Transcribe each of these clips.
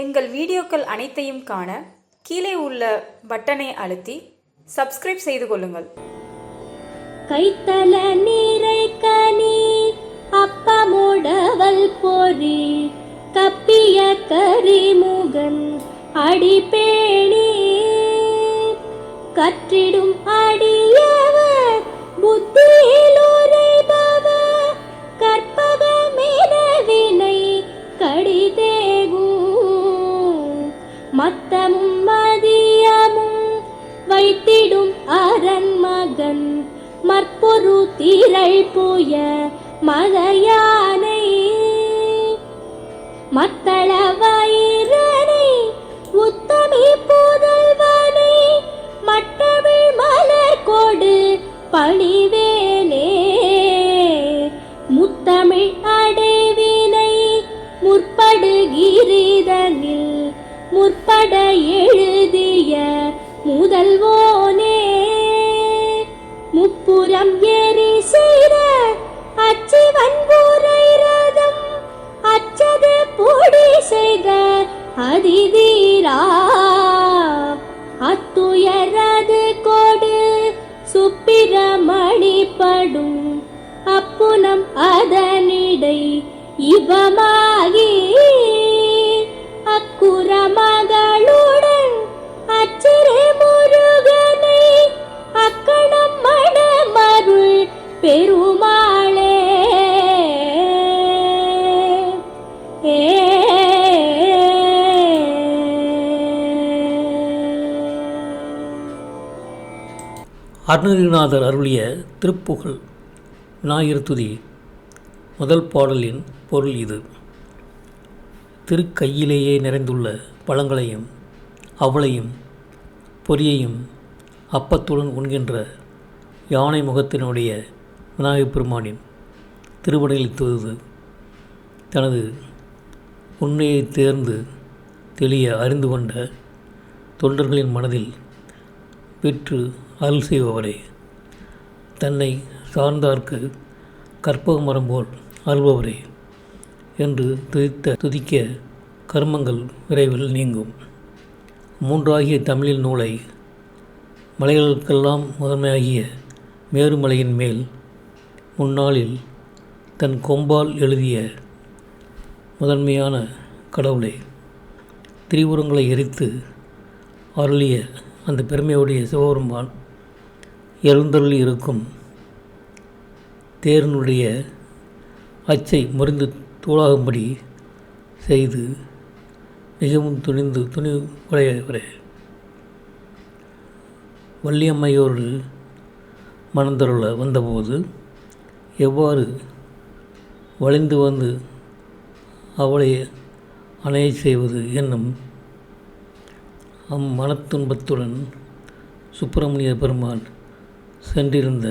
எங்கள் வீடியோக்கள் அனைத்தையும் காண கீழே உள்ள பட்டனை அழுத்தி சப்ஸ்கிரைப் செய்து கொள்ளுங்கள். கைத்தல நீரை கனி அப்பமுடவல் பொறி கப்பிய கரிமுகன் அடிப்பேணி கற்றிடும் அடியவர் புத்தியில் உரைபவர் கற்பகமெனவினை கடிதேகும் மத்தமும் மதியமும் வைத்திடும் அரண் மகன் மற்பொரு திரள் புய மலையானை மத்தள வயிறனை உத்தமி புதல்வனை மட்டமிழ் மலர் கொடு பணிவேனே முத்தமிழ் அடைவினை முற்படுகிரிதனில் முற்பட எழுதிய முதல்வோனே முப்புறம் ஏறி செய்த அச்சி வன்புரை ரதம் அச்சது பொடி செய்த அதிதீரா அத்துயரது கொடு சுப்பிரமணிப்படும் அப்புனம் அதனிடை இவமாகி அக்குற மகளுடன் அச்சிறை முருகனை அக்கணம் மணமருள் பெருமாளே அருணகிரிநாதர் அருளிய திருப்புகழ் விநாயகர் துதி முதல் பாடலின் பொருள் இது. திருக்கையிலேயே நிறைந்துள்ள பழங்களையும் அவளையும் பொரியையும் அப்பத்துடன் உண்கின்ற யானை முகத்தினுடைய விநாயகப் பெருமானின் திருவடியில் தொழுது தனது உண்மையை தேர்ந்து தெளிய அறிந்து கொண்ட தொண்டர்களின் மனதில் பெற்று அருள் செய்பவரே, தன்னை சார்ந்தார்க்கு கற்பக மரம் போல் அருள்பவரே என்று துதிக்க கர்மங்கள் விரைவில் நீங்கும். மூன்றாகிய தமிழின் நூலை மலைகளுக்கெல்லாம் முதன்மையாகிய மேருமலையின் மேல் முன்னாளில் தன் கொம்பால் எழுதிய முதன்மையான கடவுளே, திரிபுரங்களை எரித்து அருளிய அந்த பெருமையுடைய சிவபெருமான் எழுந்தருளி இருக்கும் தேரனுடைய அச்சை முறிந்து தூளாகும்படி செய்து மிகவும் துணி உடையவரே, வள்ளியம்மையோடு மணந்தருள வந்தபோது எவ்வாறு வளைந்து வந்து அவளை அணைய செய்வது என்னும் அம்மனத்துன்பத்துடன் சுப்பிரமணிய பெருமான் சென்றிருந்த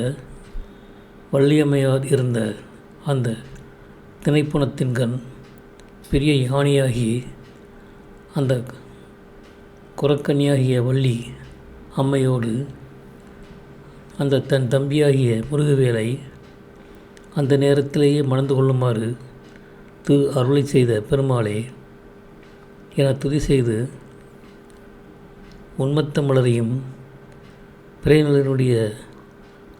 வள்ளியம்மையார் இருந்த அந்த திணைப்புணத்தின்கண் பெரிய யானையாகி அந்த குரக்கன்னியாகிய வள்ளி அம்மையோடு அந்த தன் தம்பியாகிய முருகவேலை அந்த நேரத்திலேயே மணந்து கொள்ளுமாறு அருளை செய்த பெருமாளே என துதி செய்து உன்மத்தமலரையும் பிறைநிலனுடைய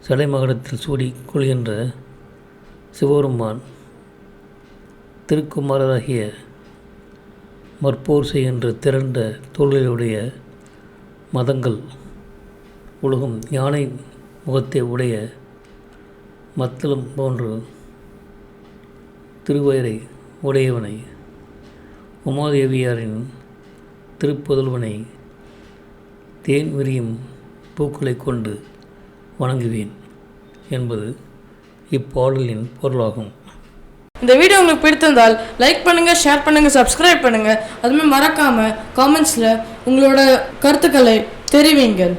சடைமகடத்தில் சூடி கொள்கின்ற சிவபெருமான் திருக்குமாரராகிய மற்போர் செய்கின்ற திரண்ட தோள்களுடைய மதங்கள் உலகம் யானை முகத்தை உடைய மத்தளம் போன்று திருவயரை உடையவனை உமாதேவியாரின் திருப்புதல்வனை தேன் விரியும் பூக்களை கொண்டு வணங்குவேன் என்பது இப்பாடலின் பொருளாகும். இந்த வீடியோ உங்களுக்கு பிடித்திருந்தால் லைக் பண்ணுங்கள், ஷேர் பண்ணுங்கள், சப்ஸ்கிரைப் பண்ணுங்கள். அதுமாதிரி மறக்காமல் காமெண்ட்ஸில் உங்களோட கருத்துக்களை தெரிவிங்கள்.